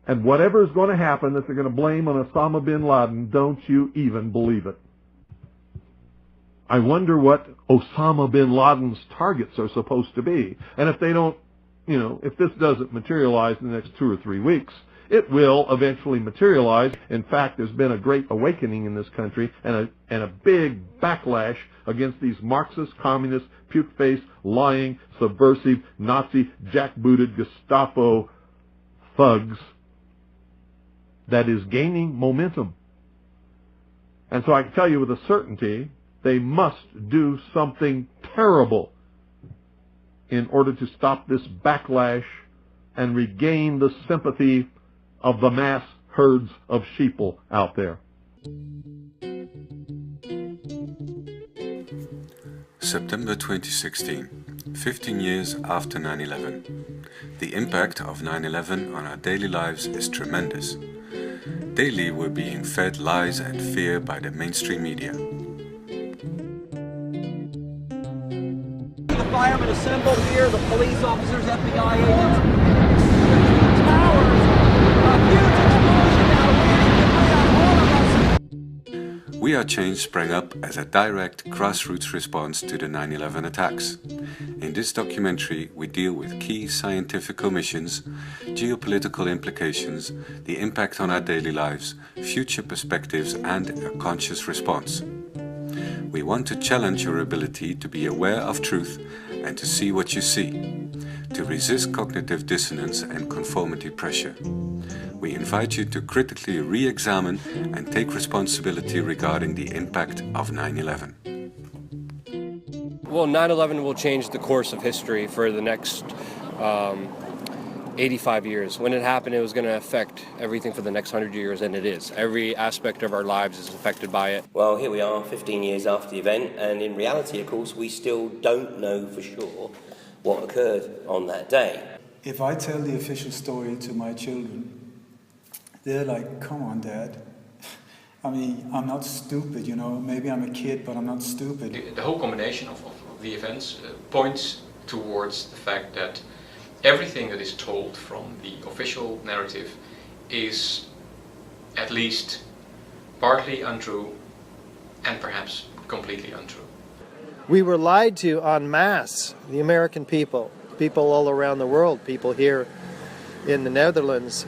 And whatever is going to happen that they're going to blame on Osama bin Laden, don't you even believe it. I wonder what Osama bin Laden's targets are supposed to be. And if they don't, if this doesn't materialize in the next 2 or 3 weeks, it will eventually materialize. In fact, there's been a great awakening in this country and a big backlash against these Marxist, communist, puke-faced, lying, subversive, Nazi, jackbooted Gestapo thugs that is gaining momentum. And so I can tell you with a certainty, they must do something terrible in order to stop this backlash and regain the sympathy of the mass herds of sheeple out there. September 2016, 15 years after 9/11. The impact of 9/11 on our daily lives is tremendous. Daily we're being fed lies and fear by the mainstream media. The firemen assembled here, the police officers, FBI agents, towers, a huge explosion now waiting to bring out all of us. We Are Change sprang up as a direct grassroots response to the 9/11 attacks. In this documentary we deal with key scientific omissions, geopolitical implications, the impact on our daily lives, future perspectives and a conscious response. We want to challenge your ability to be aware of truth and to see what you see, to resist cognitive dissonance and conformity pressure. We invite you to critically re-examine and take responsibility regarding the impact of 9/11. Well, 9/11 will change the course of history for the next 85 years. When it happened, it was going to affect everything for the next 100 years, and it is. Every aspect of our lives is affected by it. Well, here we are 15 years after the event, and in reality, of course, we still don't know for sure what occurred on that day. If I tell the official story to my children, they're like, come on, Dad. I mean, I'm not stupid, maybe I'm a kid, but I'm not stupid. The whole combination of the events points towards the fact that everything that is told from the official narrative is at least partly untrue and perhaps completely untrue. We were lied to en masse, the American people all around the world, people here in the Netherlands.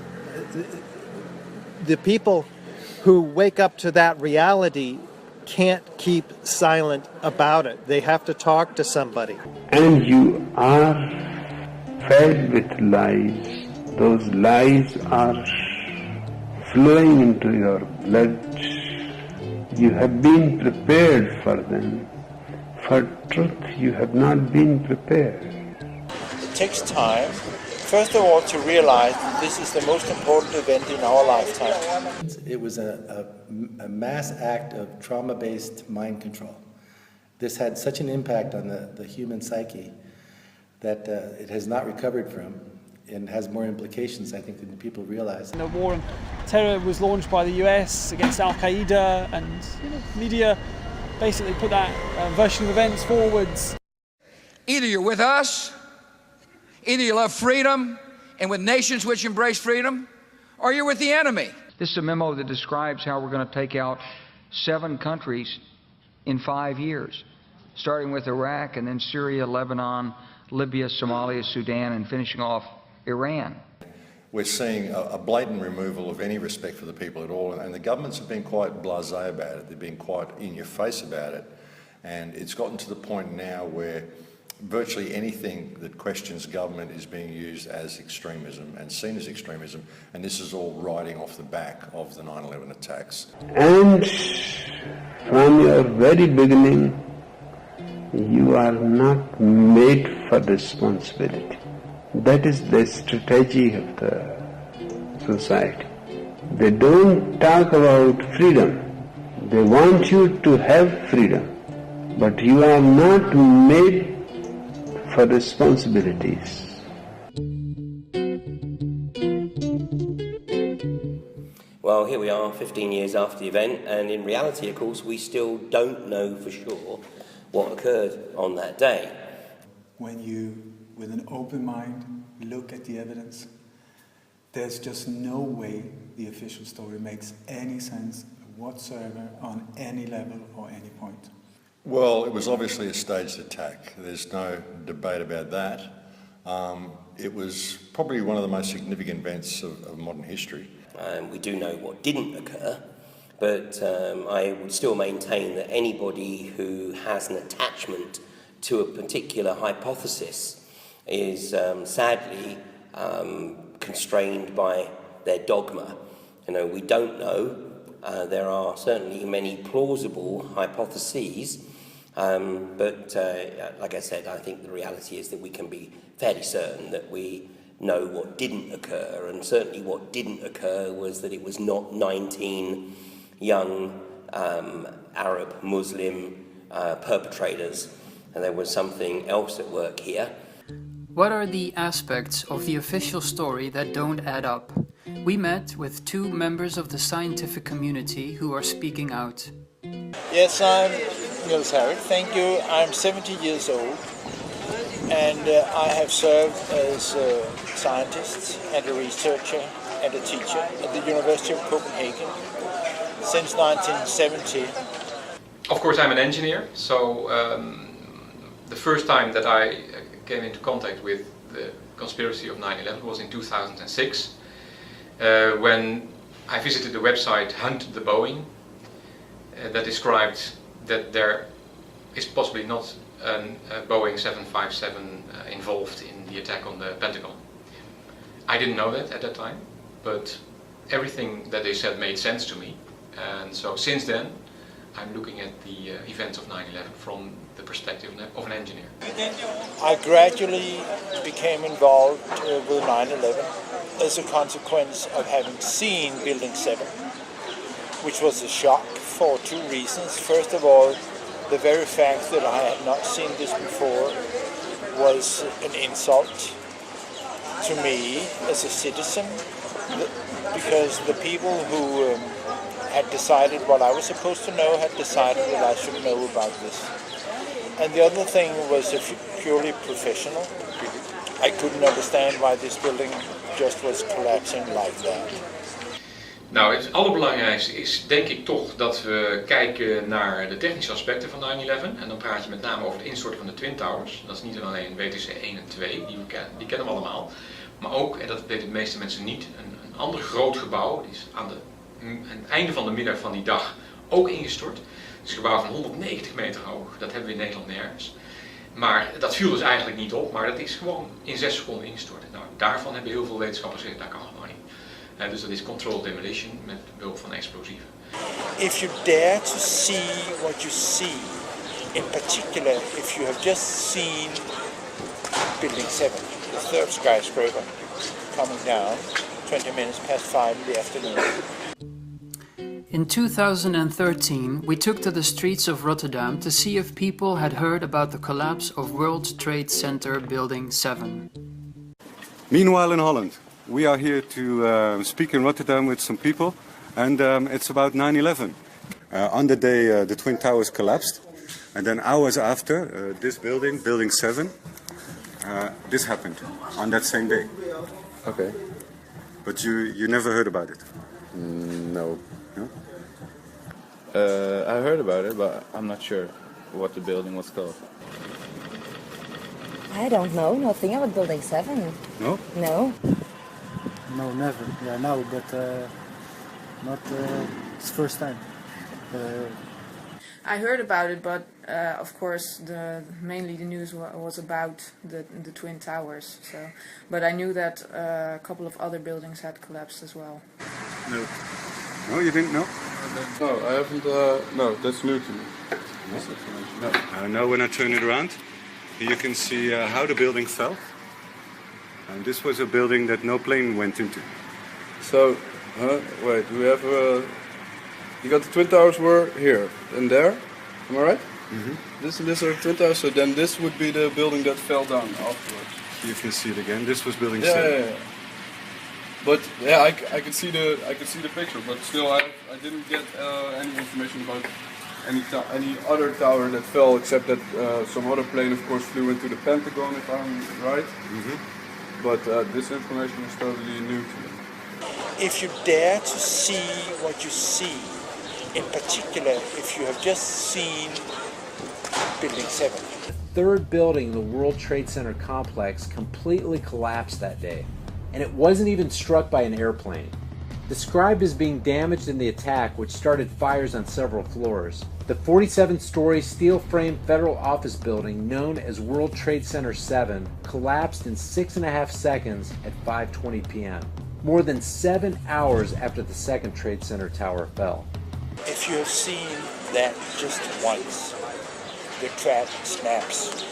The people who wake up to that reality can't keep silent about it. They have to talk to somebody. And you are fed with lies. Those lies are flowing into your blood. You have been prepared for them. For truth, you have not been prepared. It takes time, first of all, to realize that this is the most important event in our lifetime. It was a mass act of trauma-based mind control. This had such an impact on the human psyche that it has not recovered from and has more implications, I think, than people realize. The war on terror was launched by the US against Al-Qaeda, and media basically put that version of events forwards. Either you're with us, either you love freedom and with nations which embrace freedom, or you're with the enemy. This is a memo that describes how we're going to take out 7 countries in 5 years, starting with Iraq and then Syria, Lebanon, Libya, Somalia, Sudan, and finishing off Iran. We're seeing a blatant removal of any respect for the people at all, and the governments have been quite blasé about it. They've been quite in your face about it, and it's gotten to the point now where virtually anything that questions government is being used as extremism and seen as extremism, and this is all riding off the back of the 9/11 attacks. And from your very beginning, you are not made for responsibility. That is the strategy of the society. They don't talk about freedom. They want you to have freedom, but you are not made for responsibilities. Well, here we are 15 years after the event, and in reality, of course, we still don't know for sure what occurred on that day. When you, with an open mind, look at the evidence, there's just no way the official story makes any sense whatsoever on any level or any point. Well, it was obviously a staged attack. There's no debate about that. It was probably one of the most significant events of modern history. We do know what didn't occur, but I would still maintain that anybody who has an attachment to a particular hypothesis is sadly constrained by their dogma. You know, we don't know. There are certainly many plausible hypotheses, but like I said, I think the reality is that we can be fairly certain that we know what didn't occur, and certainly what didn't occur was that it was not 19 young Arab Muslim perpetrators, and there was something else at work here. What are the aspects of the official story that don't add up? We met with two members of the scientific community who are speaking out. Yes, I'm Niels Harrit, thank you. I'm 70 years old, and I have served as a scientist and a researcher and a teacher at the University of Copenhagen since 1970. Of course, I'm an engineer, so the first time that I came into contact with the conspiracy of 9/11 was in 2006, when I visited the website Hunt the Boeing, that described that there is possibly not a Boeing 757 involved in the attack on the Pentagon. I didn't know that at that time, but everything that they said made sense to me, and so since then I'm looking at the events of 9/11 from the perspective of an engineer. I gradually became involved with 9/11 as a consequence of having seen Building 7, which was a shock for two reasons. First of all, the very fact that I had not seen this before was an insult to me as a citizen, because the people who had decided what I was supposed to know had decided that I should know about this. And the other thing was purely professional. I couldn't understand why this building just was collapsing like that. Nou, het allerbelangrijkste is denk ik toch dat we kijken naar de technische aspecten van 9/11. En dan praat je met name over het instorten van de Twin Towers. Dat is niet alleen WTC 1 en 2, die kennen we allemaal. Maar ook, en dat weten de meeste mensen niet, een ander groot gebouw. Die is aan het einde van de middag van die dag ook ingestort. Het is een gebouw van 190 meter hoog. Dat hebben we in Nederland nergens. Maar dat viel dus eigenlijk niet op, maar dat is gewoon in 6 seconden ingestort. Nou, daarvan hebben heel veel wetenschappers gezegd, dat kan gewoon niet. Dus dat is controlled demolition met behulp van explosieven. If you dare to see what you see, in particular if you have just seen Building 7, the third skyscraper, coming down 20 minutes past 5 in the afternoon. In 2013, we took to the streets of Rotterdam to see if people had heard about the collapse of World Trade Center Building 7. Meanwhile in Holland, we are here to speak in Rotterdam with some people, and it's about 9/11. On the day the Twin Towers collapsed, and then hours after, this building, Building 7, this happened on that same day. Okay. But you never heard about it? No. No? I heard about it, but I'm not sure what the building was called. I don't know, nothing about Building 7. No? No. No, never. Yeah, no, but not it's first time. I heard about it, but of course, mainly the news was about the Twin Towers. So, but I knew that a couple of other buildings had collapsed as well. No. No, you didn't know? No, I haven't. No, that's new to me. No. Now when I turn it around, you can see how the building fell. And this was a building that no plane went into. So, wait, we have you got the Twin Towers were here and there, am I right? Mm-hmm. This are the Twin Towers, so then this would be the building that fell down afterwards. You can see it again. This was Building 7. Yeah. But yeah, I could see the picture, but still I didn't get any information about any other tower that fell, except that some other plane, of course, flew into the Pentagon, if I'm right. Mm-hmm. But this information is totally new to me. if you dare to see what you see, in particular if you have just seen Building 7. The third building in the World Trade Center complex completely collapsed that day, and it wasn't even struck by an airplane. Described as being damaged in the attack, which started fires on several floors, the 47-story steel-framed federal office building known as World Trade Center 7 collapsed in 6.5 seconds at 5:20 p.m., more than 7 hours after the second Trade Center tower fell. If you have seen that just once, the trap snaps.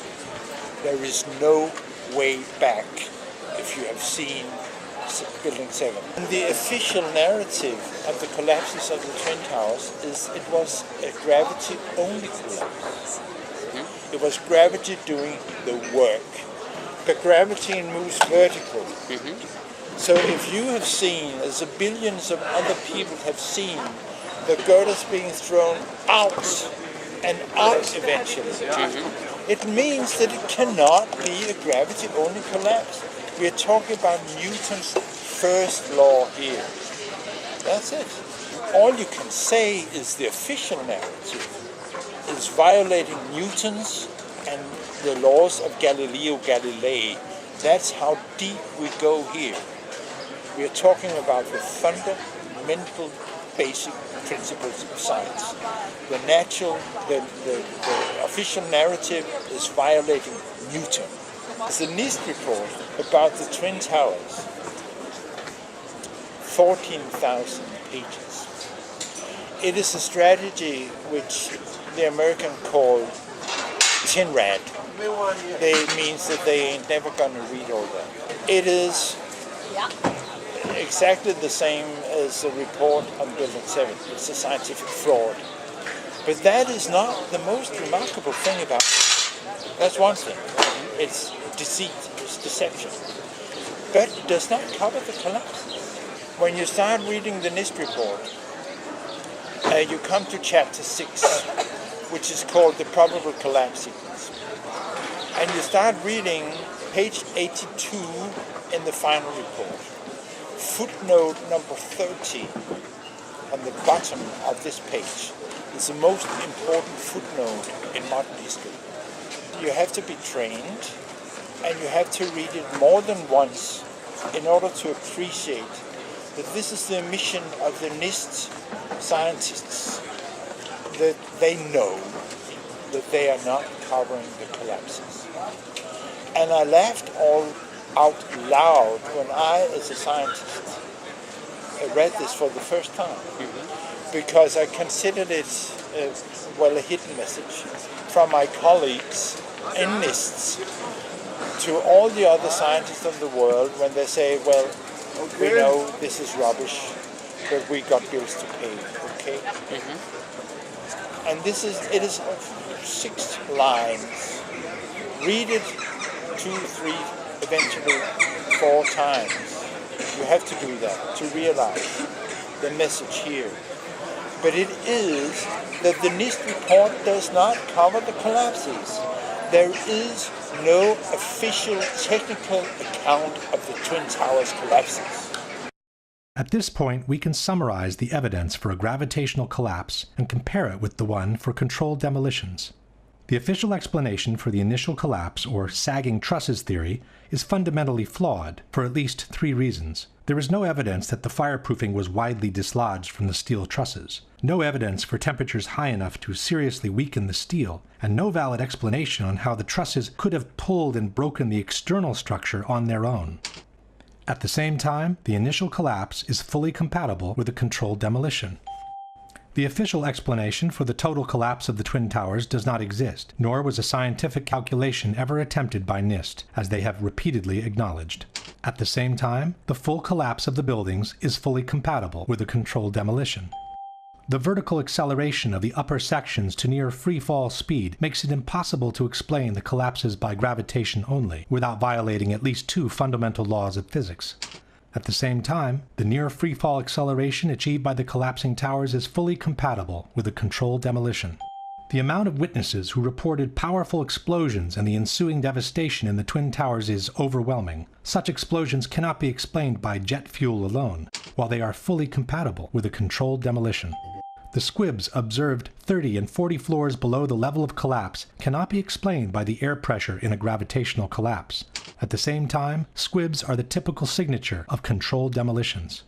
There is no way back if you have seen Building 7. And the official narrative of the collapses of the Twin Towers is it was a gravity-only collapse. It was gravity doing the work. The gravity moves vertical. So if you have seen, as billions of other people have seen, the girders being thrown out and out eventually, it means that it cannot be a gravity-only collapse. We are talking about Newton's first law here. That's it. All you can say is the official narrative is violating Newton's and the laws of Galileo Galilei. That's how deep we go here. We are talking about the fundamental basic principles of science. The official narrative is violating Newton. It's the NIST report about the Twin Towers, 14,000 pages. It is a strategy which the American call tin rad. It means that they ain't never gonna read all that. It is exactly the same as the report on Building 7. It's a scientific fraud. But that is not the most remarkable thing about it. That's one thing. It's deceit, it's deception. But it does not cover the collapses. When you start reading the NIST report, you come to chapter 6, which is called the probable collapse sequence. And you start reading page 82 in the final report. Footnote number 30 on the bottom of this page is the most important footnote in modern history. You have to be trained and you have to read it more than once in order to appreciate that this is the mission of the NIST scientists, that they know that they are not covering the collapses. And I laughed all out loud when I, as a scientist, read this for the first time, because I considered it, a hidden message from my colleagues in NIST to all the other scientists in the world when they say, well, we know this is rubbish, but we got bills to pay, okay? And it is 6 lines. Read it 2, 3, eventually 4 times. You have to do that to realize the message here. But it is that the NIST report does not cover the collapses. There is no official technical account of the Twin Towers collapses. At this point, we can summarize the evidence for a gravitational collapse and compare it with the one for controlled demolitions. The official explanation for the initial collapse, or sagging trusses theory, is fundamentally flawed for at least 3 reasons. There is no evidence that the fireproofing was widely dislodged from the steel trusses, no evidence for temperatures high enough to seriously weaken the steel, and no valid explanation on how the trusses could have pulled and broken the external structure on their own. At the same time, the initial collapse is fully compatible with a controlled demolition. The official explanation for the total collapse of the Twin Towers does not exist, nor was a scientific calculation ever attempted by NIST, as they have repeatedly acknowledged. At the same time, the full collapse of the buildings is fully compatible with a controlled demolition. The vertical acceleration of the upper sections to near free-fall speed makes it impossible to explain the collapses by gravitation only, without violating at least 2 fundamental laws of physics. At the same time, the near free-fall acceleration achieved by the collapsing towers is fully compatible with a controlled demolition. The amount of witnesses who reported powerful explosions and the ensuing devastation in the Twin Towers is overwhelming. Such explosions cannot be explained by jet fuel alone, while they are fully compatible with a controlled demolition. The squibs observed 30 and 40 floors below the level of collapse cannot be explained by the air pressure in a gravitational collapse. At the same time, squibs are the typical signature of controlled demolitions.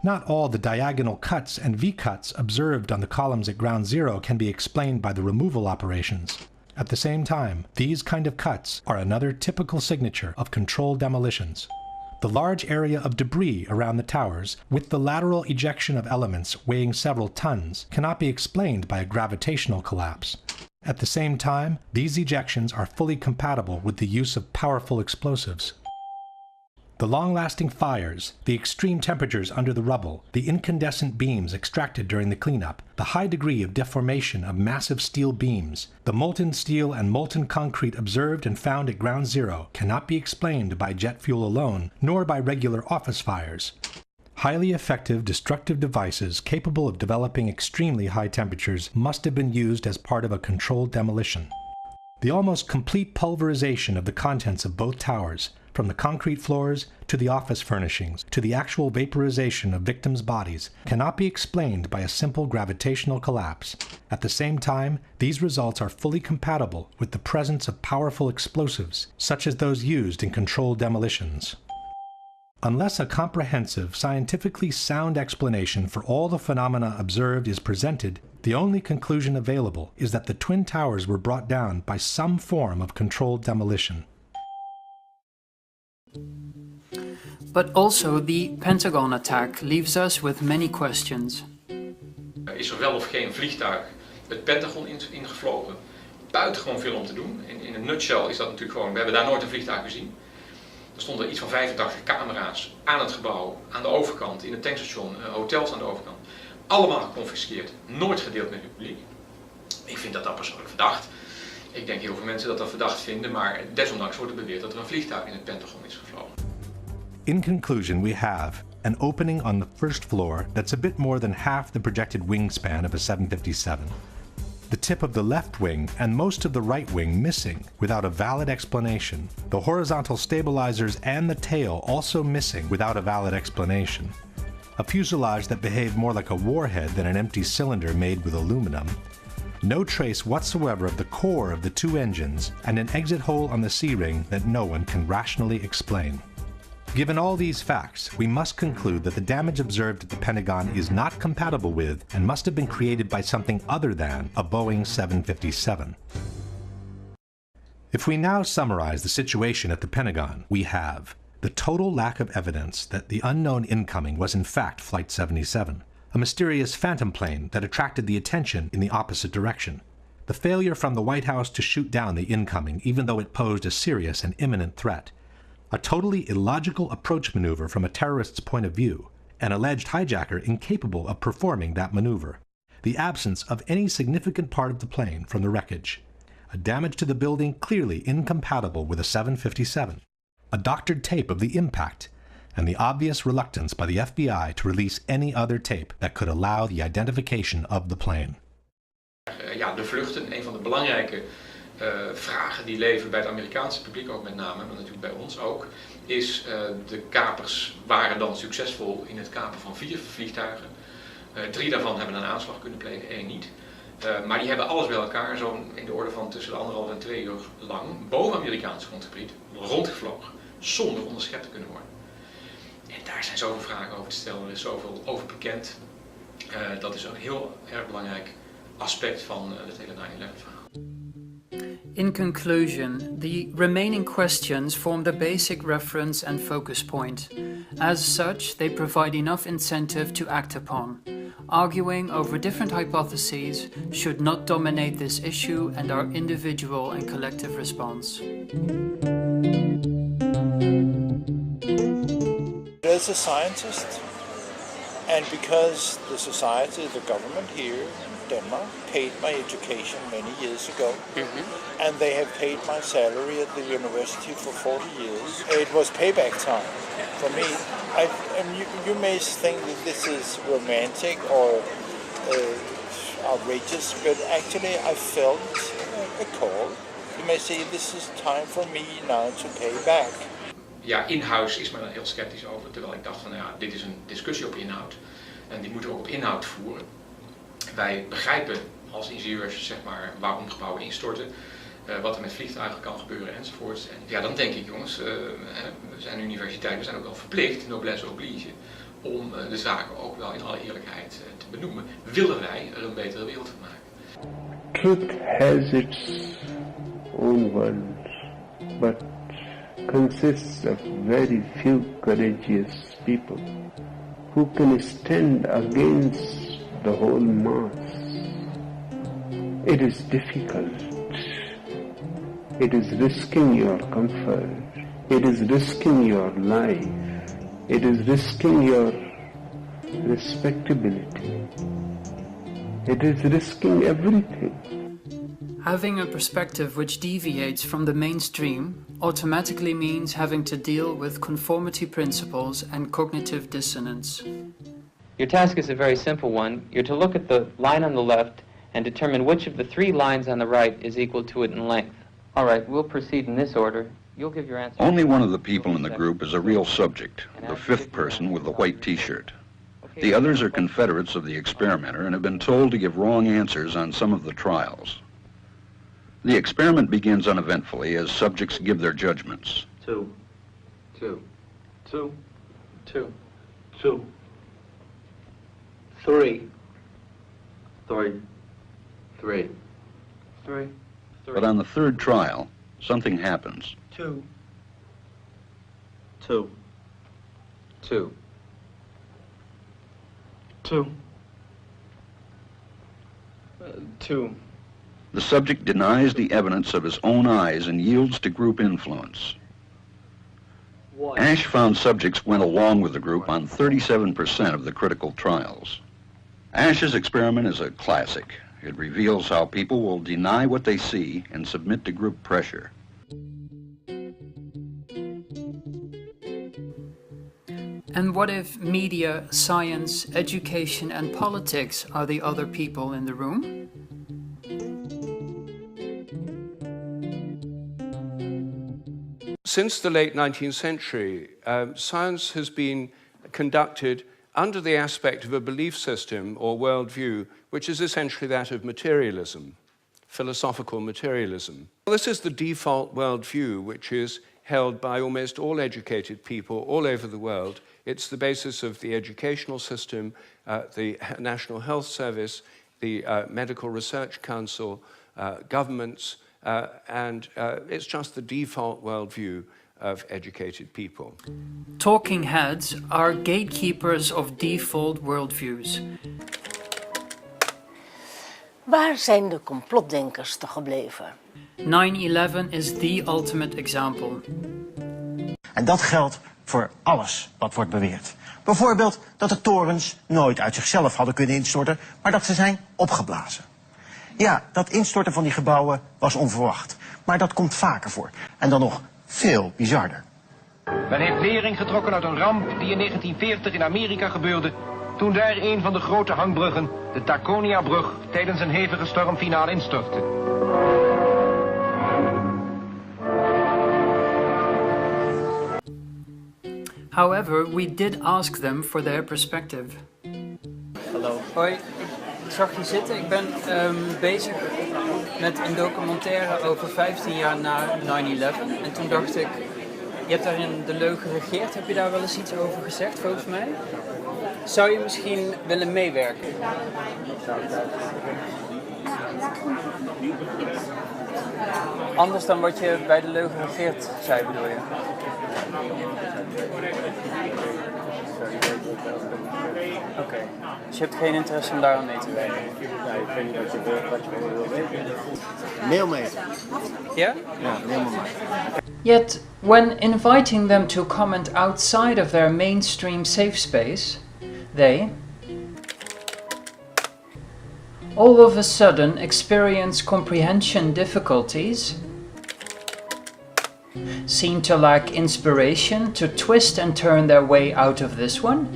Not all the diagonal cuts and V-cuts observed on the columns at ground zero can be explained by the removal operations. At the same time, these kind of cuts are another typical signature of controlled demolitions. The large area of debris around the towers, with the lateral ejection of elements weighing several tons, cannot be explained by a gravitational collapse. At the same time, these ejections are fully compatible with the use of powerful explosives. The long-lasting fires, the extreme temperatures under the rubble, the incandescent beams extracted during the cleanup, the high degree of deformation of massive steel beams, the molten steel and molten concrete observed and found at ground zero cannot be explained by jet fuel alone, nor by regular office fires. Highly effective destructive devices capable of developing extremely high temperatures must have been used as part of a controlled demolition. The almost complete pulverization of the contents of both towers, from the concrete floors to the office furnishings to the actual vaporization of victims' bodies, cannot be explained by a simple gravitational collapse. At the same time, these results are fully compatible with the presence of powerful explosives, such as those used in controlled demolitions. Unless a comprehensive, scientifically sound explanation for all the phenomena observed is presented, the only conclusion available is that the Twin Towers were brought down by some form of controlled demolition. But also the Pentagon attack leaves us with many questions. Is wel of geen vliegtuig het Pentagon ingevlogen? Buitengewoon veel om te doen. In een nutshell is dat natuurlijk gewoon, we hebben daar nooit een vliegtuig gezien. Er stonden iets van 85 camera's aan het gebouw, aan de overkant, in het tankstation, hotels aan de overkant. Allemaal geconfiskeerd, nooit gedeeld met het publiek. Ik vind dat persoonlijk verdacht. Ik denk heel veel mensen dat verdacht vinden, maar desondanks wordt er beweerd dat er een vliegtuig in het Pentagon is gevlogen. In conclusion, we have an opening on the first floor that's a bit more than half the projected wingspan of a 757. The tip of the left wing and most of the right wing missing without a valid explanation. The horizontal stabilizers and the tail also missing without a valid explanation. A fuselage that behaved more like a warhead than an empty cylinder made with aluminum. No trace whatsoever of the core of the two engines, and an exit hole on the C-ring that no one can rationally explain. Given all these facts, we must conclude that the damage observed at the Pentagon is not compatible with and must have been created by something other than a Boeing 757. If we now summarize the situation at the Pentagon, we have the total lack of evidence that the unknown incoming was in fact Flight 77, a mysterious phantom plane that attracted the attention in the opposite direction, the failure from the White House to shoot down the incoming even though it posed a serious and imminent threat, a totally illogical approach maneuver from a terrorist's point of view, an alleged hijacker incapable of performing that maneuver, the absence of any significant part of the plane from the wreckage, a damage to the building clearly incompatible with a 757, a doctored tape of the impact, and the obvious reluctance by the FBI to release any other tape that could allow the identification of the plane. Ja, de vluchten, een van de belangrijke vragen die leven bij het Amerikaanse publiek ook met name, maar natuurlijk bij ons ook, is de kapers waren dan succesvol in het kapen van 4 vliegtuigen. 3 daarvan hebben een aanslag kunnen plegen, 1 niet. Maar die hebben alles bij elkaar, zo'n in de orde van tussen de 1,5 en 2 uur lang, boven Amerikaans grondgebied, rondgevlogen, zonder onderschept te kunnen worden. En daar zijn zoveel vragen over te stellen, er is zoveel over bekend. Dat is een heel erg belangrijk aspect van het hele 9/11-verhaal. In conclusion, the remaining questions form the basic reference and focus point. As such, they provide enough incentive to act upon. Arguing over different hypotheses should not dominate this issue and our individual and collective response. As a scientist, and because the society, the government here in Denmark, paid my education many years ago, and they have paid my salary at the university for 40 years, it was payback time for me. And you may think that this is romantic, or outrageous, but actually I felt a call. You may say this is time for me now to pay back. Ja, in-house is men er heel sceptisch over, terwijl ik dacht van ja, dit is een discussie op inhoud en die moeten we ook op inhoud voeren. Wij begrijpen als ingenieurs zeg maar waarom gebouwen instorten, wat er met vliegtuigen kan gebeuren enzovoorts. En ja, dan denk ik jongens, we zijn universiteit, we zijn ook wel verplicht, noblesse oblige, om de zaken ook wel in alle eerlijkheid te benoemen. Willen wij er een betere wereld van maken? Truth has its own world, but consists of very few courageous people who can stand against the whole mass. It is difficult. It is risking your comfort. It is risking your life. It is risking your respectability. It is risking everything. Having a perspective which deviates from the mainstream automatically means having to deal with conformity principles and cognitive dissonance. Your task is a very simple one. You're to look at the line on the left and determine which of the three lines on the right is equal to it in length. All right, we'll proceed in this order. You'll give your answer. Only one of the people in the group is a real subject, the fifth person with the white t-shirt. The others are confederates of the experimenter and have been told to give wrong answers on some of the trials. The experiment begins uneventfully as subjects give their judgments. 2, 2, 2, 2, 2, 3, 3, 3, 3. But on the third trial, something happens. 2, 2, 2, 2, 2. The subject denies the evidence of his own eyes and yields to group influence. Ash found subjects went along with the group on 37% of the critical trials. Ash's experiment is a classic. It reveals how people will deny what they see and submit to group pressure. And what if media, science, education and politics are the other people in the room? Since the late 19th century, science has been conducted under the aspect of a belief system or worldview, which is essentially that of materialism, philosophical materialism. This is the default worldview which is held by almost all educated people all over the world. It's the basis of the educational system, the National Health Service, the Medical Research Council, governments, and it's just the default worldview of educated people. Talking heads are gatekeepers of default worldviews. Waar zijn de complotdenkers toch gebleven? 9/11 is the ultimate example. En dat geldt voor alles wat wordt beweerd. Bijvoorbeeld dat de torens nooit uit zichzelf hadden kunnen instorten, maar dat ze zijn opgeblazen. Ja, dat instorten van die gebouwen was onverwacht, maar dat komt vaker voor. En dan nog veel bizarder. Men heeft lering getrokken uit een ramp die in 1940 in Amerika gebeurde, toen daar een van de grote hangbruggen, de Taconia-brug, tijdens een hevige storm finaal instortte. However, we did ask them for their perspective. Hallo. Hoi, ik zag je zitten. Ik ben bezig met een documentaire over 15 jaar na 9/11. En toen dacht ik, je hebt daarin de leugen geregeerd. Heb je daar wel eens iets over gezegd, volgens mij? Zou je misschien willen meewerken? Anders dan wat je bij de leugen regeert zei, bedoel je? Oké, dus je hebt geen interesse om daar aan mee te werken? Nee, ik weet niet wat je wil weten. Mail mee. Ja? Ja, mail me maar. Yet, when inviting them to comment outside of their mainstream safe space, they all of a sudden experience comprehension difficulties, seem to lack inspiration to twist and turn their way out of this one,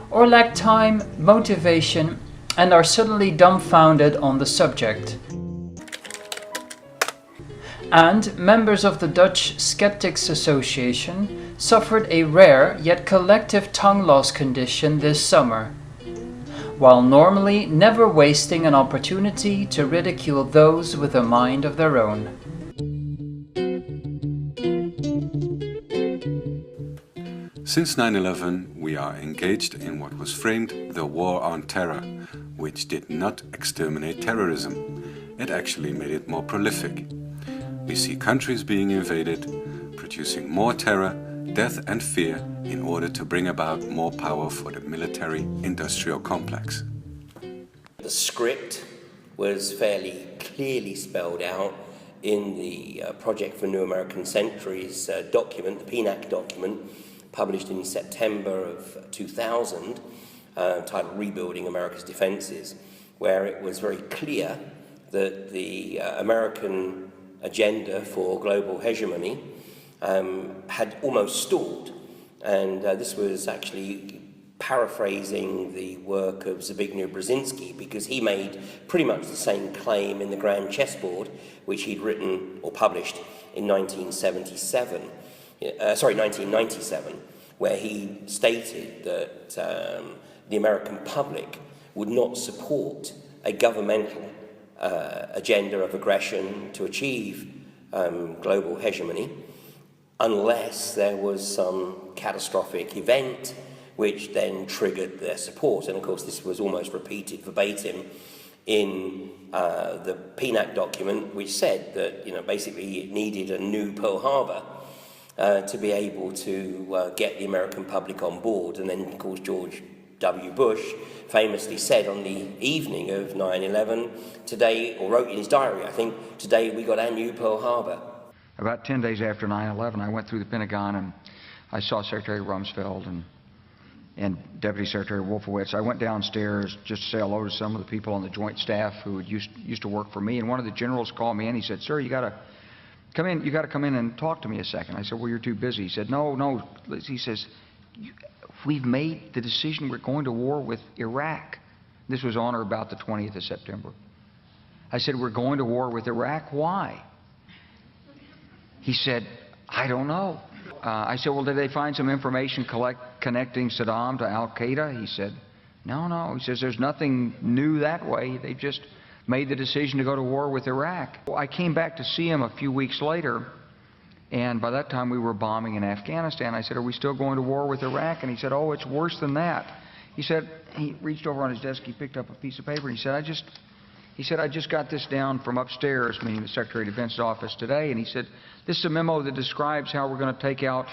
or lack time, motivation and are suddenly dumbfounded on the subject. And members of the Dutch Skeptics Association suffered a rare yet collective tongue loss condition this summer, while normally never wasting an opportunity to ridicule those with a mind of their own. Since 9/11, we are engaged in what was framed the war on terror, which did not exterminate terrorism. It actually made it more prolific. We see countries being invaded, producing more terror, death and fear in order to bring about more power for the military-industrial complex. The script was fairly clearly spelled out in the Project for New American Centuries document, the PNAC document, published in September of 2000, titled Rebuilding America's Defenses, where it was very clear that the American agenda for global hegemony had almost stalled. And this was actually paraphrasing the work of Zbigniew Brzezinski, because he made pretty much the same claim in the Grand Chessboard, which he'd written or published in 1997, where he stated that the American public would not support a governmental agenda of aggression to achieve global hegemony unless there was some catastrophic event which then triggered their support. And of course this was almost repeated verbatim in the PNAC document, which said that basically it needed a new Pearl Harbor to be able to get the American public on board. And then of course George W. Bush famously said on the evening of 9/11, today, or wrote in his diary, I think, today we got our new Pearl Harbor. About 10 days after 9/11, I went through the Pentagon and I saw Secretary Rumsfeld and Deputy Secretary Wolfowitz. I went downstairs just to say hello to some of the people on the Joint Staff who used to work for me, and one of the generals called me and he said, "Sir, you got to come in. You got to come in and talk to me a second." I said, "Well, you're too busy." He said, "No." He says, "We've made the decision. We're going to war with Iraq." This was on or about the 20th of September. I said, "We're going to war with Iraq. Why?" He said, "I don't know." I said, "Well, did they find some information connecting Saddam to Al-Qaeda?" He said, No. He says, "There's nothing new that way. They just made the decision to go to war with Iraq." Well, I came back to see him a few weeks later, and by that time we were bombing in Afghanistan. I said, "Are we still going to war with Iraq?" And he said, "Oh, it's worse than that." He said, he reached over on his desk, he picked up a piece of paper, and he said, I just got this down from upstairs," meaning the Secretary of Defense's office, today, and he said, "This is a memo that describes how we're going to take out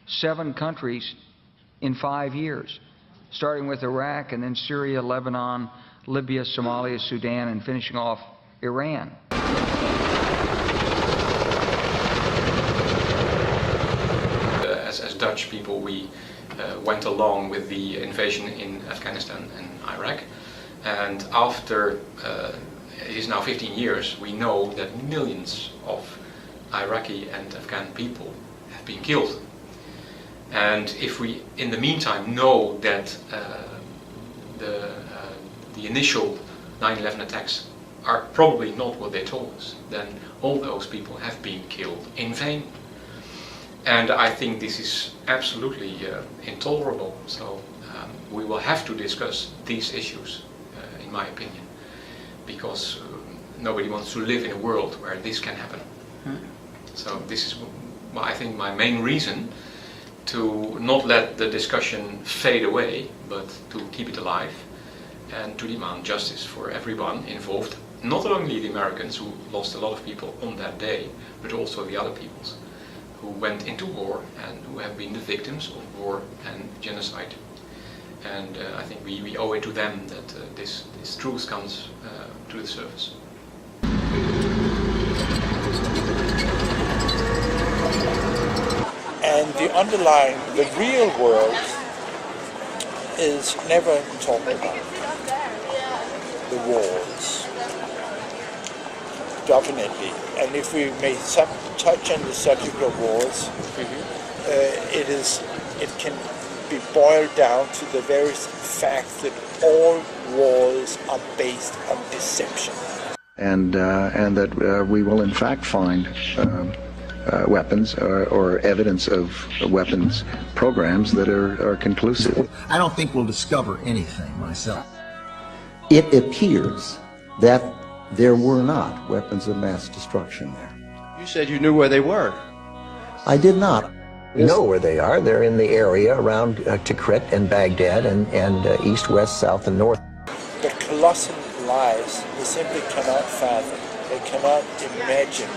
7 countries in 5 years, starting with Iraq and then Syria, Lebanon, Libya, Somalia, Sudan, and finishing off Iran." As Dutch people, we went along with the invasion in Afghanistan and Iraq, and after it is now 15 years, we know that millions of Iraqi and Afghan people have been killed. And if we, in the meantime, know that the initial 9/11 attacks are probably not what they told us, then all those people have been killed in vain. And I think this is absolutely intolerable. So we will have to discuss these issues, in my opinion, because nobody wants to live in a world where this can happen. So this is, I think, my main reason to not let the discussion fade away, but to keep it alive and to demand justice for everyone involved, not only the Americans who lost a lot of people on that day, but also the other peoples who went into war and who have been the victims of war and genocide. And I think we owe it to them that this truth comes to the surface. And the real world is never talked about. The wars, definitely. And if we may touch on the subject of wars, it can be boiled down to the very fact that all wars are based on deception. And that we will in fact find weapons or evidence of weapons programs that are conclusive. I don't think we'll discover anything myself. It appears that there were not weapons of mass destruction there. You said you knew where they were. I did not. We know where they are. They're in the area around Tikrit and Baghdad and east, west, south, and north. The colossal lies they simply cannot fathom. They cannot imagine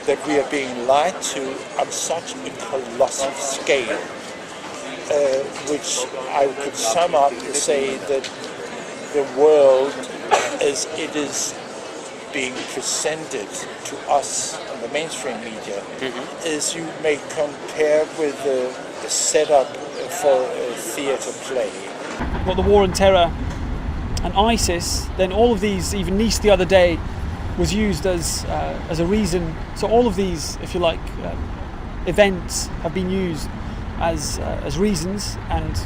that we are being lied to on such a colossal scale, which I could sum up to say that the world as it is being presented to us in the mainstream media is you may compare with the setup for a theatre play. Got the war on terror and ISIS, then all of these, even Nice the other day, was used as a reason. So all of these, if you like, events have been used as reasons and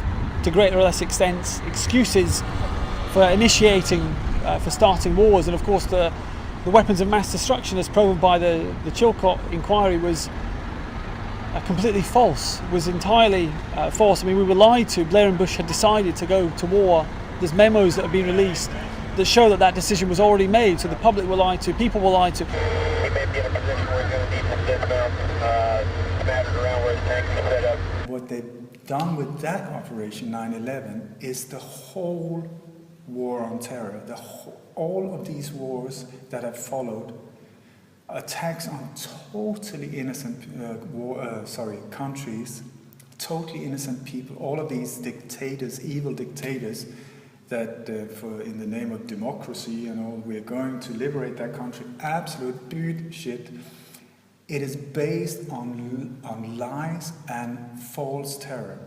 to greater or less extent excuses for initiating, for starting wars. And of course the weapons of mass destruction, as proven by the Chilcot inquiry, was completely false, was entirely false. I mean, we were lied to. Blair and Bush had decided to go to war. There's memos that have been released that show that decision was already made, so the public were lied to, people were lied to. We may be in a position where we're going to need some dismounts scattered around where the tanks are set up. What they've done with that operation 9/11 is the whole war on terror, all of these wars that have followed, attacks on totally innocent countries, totally innocent people, all of these dictators, evil dictators, that in the name of democracy and all, we're going to liberate that country. Absolute bullshit. It is based on lies and false terror.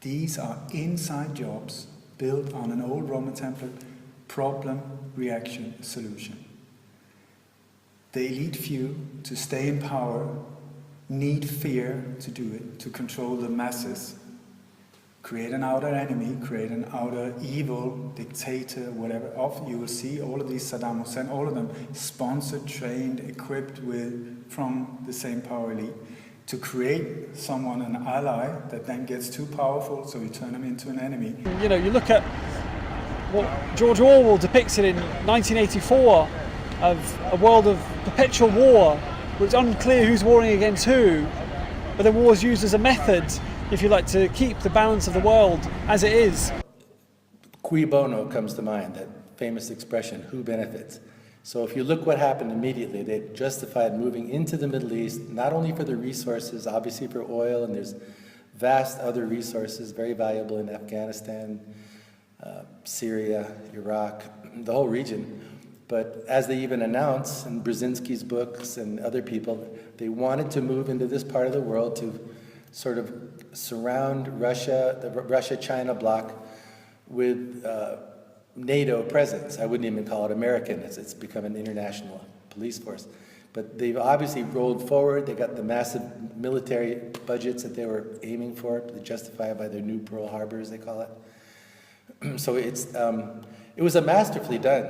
These are inside jobs built on an old Roman template: problem, reaction, solution. The elite few, to stay in power, need fear to do it, to control the masses. Create an outer enemy, create an outer evil dictator, whatever. You will see all of these Saddam Hussein, all of them sponsored, trained, equipped from the same power elite, to create someone, an ally, that then gets too powerful, so you turn them into an enemy. You know, you look at what George Orwell depicted in 1984 of a world of perpetual war, where it's unclear who's warring against who, but the war is used as a method, if you like, to keep the balance of the world as it is. Cui bono comes to mind, that famous expression, who benefits? So if you look what happened immediately, they justified moving into the Middle East, not only for the resources, obviously for oil, and there's vast other resources, very valuable in Afghanistan, Syria, Iraq, the whole region. But as they even announce in Brzezinski's books and other people, they wanted to move into this part of the world to sort of surround Russia, the Russia-China bloc, with NATO presence. I wouldn't even call it American. It's become an international police force. But they've obviously rolled forward. They got the massive military budgets that they were aiming for, to justify by their new Pearl Harbor, as they call it. So it was a masterfully done,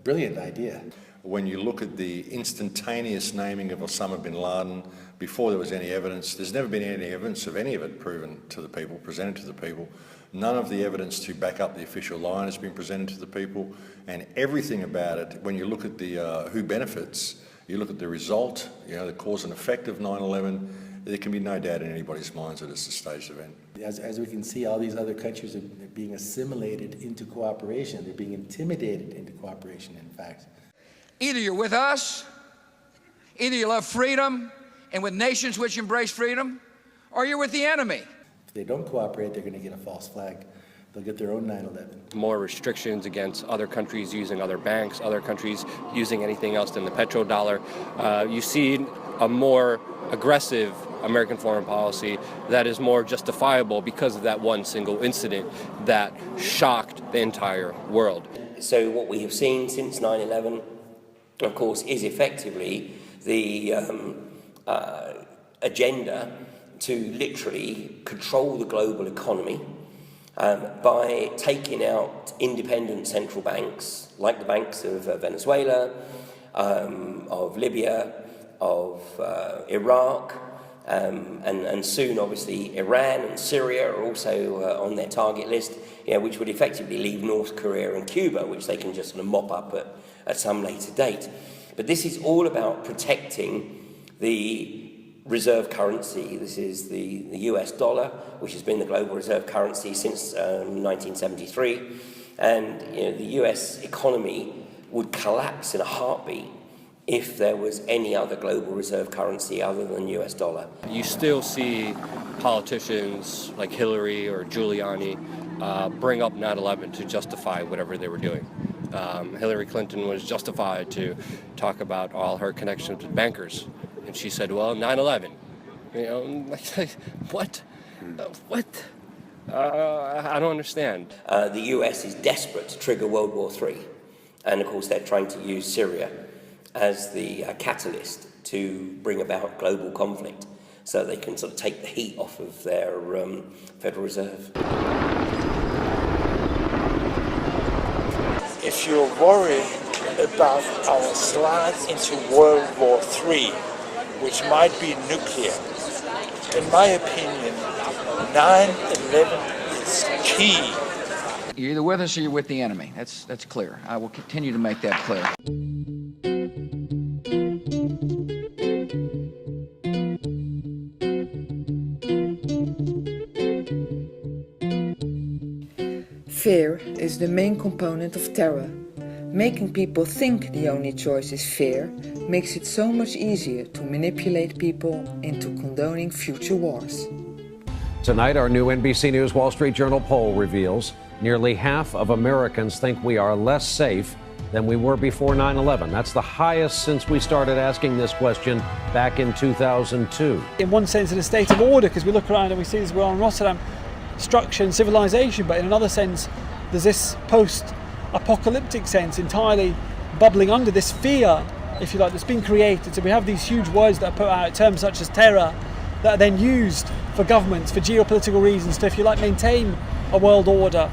brilliant idea. When you look at the instantaneous naming of Osama bin Laden, before there was any evidence, there's never been any evidence of any of it proven to the people, presented to the people. None of the evidence to back up the official line has been presented to the people, and everything about it, when you look at the who benefits, you look at the result, the cause and effect of 9/11, there can be no doubt in anybody's minds that it's a staged event. As we can see, all these other countries are being assimilated into cooperation. They're being intimidated into cooperation, in fact. Either you're with us, either you love freedom and with nations which embrace freedom, or you're with the enemy. If they don't cooperate, they're going to get a false flag. They'll get their own 9/11. More restrictions against other countries using other banks, other countries using anything else than the petrodollar. You see a more aggressive American foreign policy that is more justifiable because of that one single incident that shocked the entire world. So what we have seen since 9/11, of course, is effectively the agenda to literally control the global economy, by taking out independent central banks, like the banks of Venezuela, of Libya, of Iraq, and soon obviously Iran and Syria are also on their target list, which would effectively leave North Korea and Cuba, which they can just sort of mop up at some later date. But this is all about protecting the reserve currency. This is the US dollar, which has been the global reserve currency since 1973. And the US economy would collapse in a heartbeat if there was any other global reserve currency other than US dollar. You still see politicians like Hillary or Giuliani bring up 9/11 to justify whatever they were doing. Hillary Clinton was justified to talk about all her connections with bankers. And she said, well, 9/11. What? What? I don't understand. The US is desperate to trigger World War III. And of course, they're trying to use Syria as the catalyst to bring about global conflict so they can sort of take the heat off of their Federal Reserve. If you're worried about our slide into World War III, which might be nuclear, in my opinion, 9/11 is key. You're either with us or you're with the enemy. That's clear. I will continue to make that clear. Fear is the main component of terror. Making people think the only choice is fear makes it so much easier to manipulate people into condoning future wars. Tonight, our new NBC News Wall Street Journal poll reveals nearly half of Americans think we are less safe than we were before 9/11. That's the highest since we started asking this question back in 2002. In one sense, in a state of order, because we look around and we see as well in Rotterdam, structure and civilization, but in another sense, there's this post-apocalyptic sense entirely bubbling under, this fear, if you like, that's been created. So we have these huge words that are put out, terms such as terror, that are then used for governments, for geopolitical reasons, to, if you like, maintain a world order.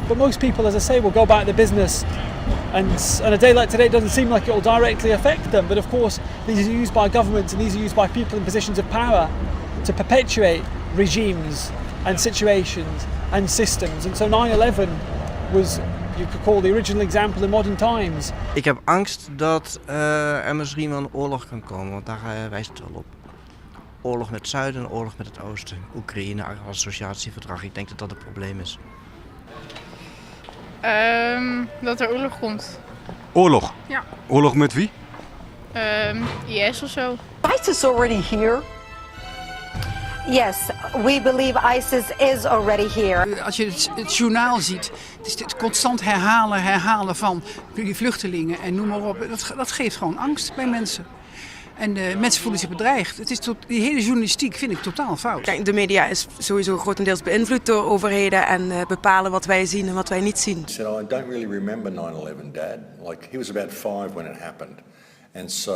But most people, as I say, will go about their business, and on a day like today, it doesn't seem like it will directly affect them. But of course, these are used by governments, and these are used by people in positions of power to perpetuate regimes and situations and systems. And so 9/11 was, you could call, the original example in modern times. Ik heb angst dat er misschien wel een oorlog kan komen, want daar wijst het wel op. Oorlog met het zuiden en oorlog met het oosten. Oekraïne, associatieverdrag. Ik denk dat dat het probleem is. Dat er oorlog komt. Oorlog? Ja. Oorlog met wie? IS of zo. ISIS already here? Yes, we believe ISIS is already here. Als je het journaal ziet, het is het constant herhalen van die vluchtelingen en noem maar op. Dat geeft gewoon angst bij mensen. En mensen voelen zich bedreigd. Die hele journalistiek vind ik totaal fout. Kijk, de media is sowieso grotendeels beïnvloed door overheden en bepalen wat wij zien en wat wij niet zien. He said, I don't really remember 9/11, Dad. Like, he was about 5 when it happened. And so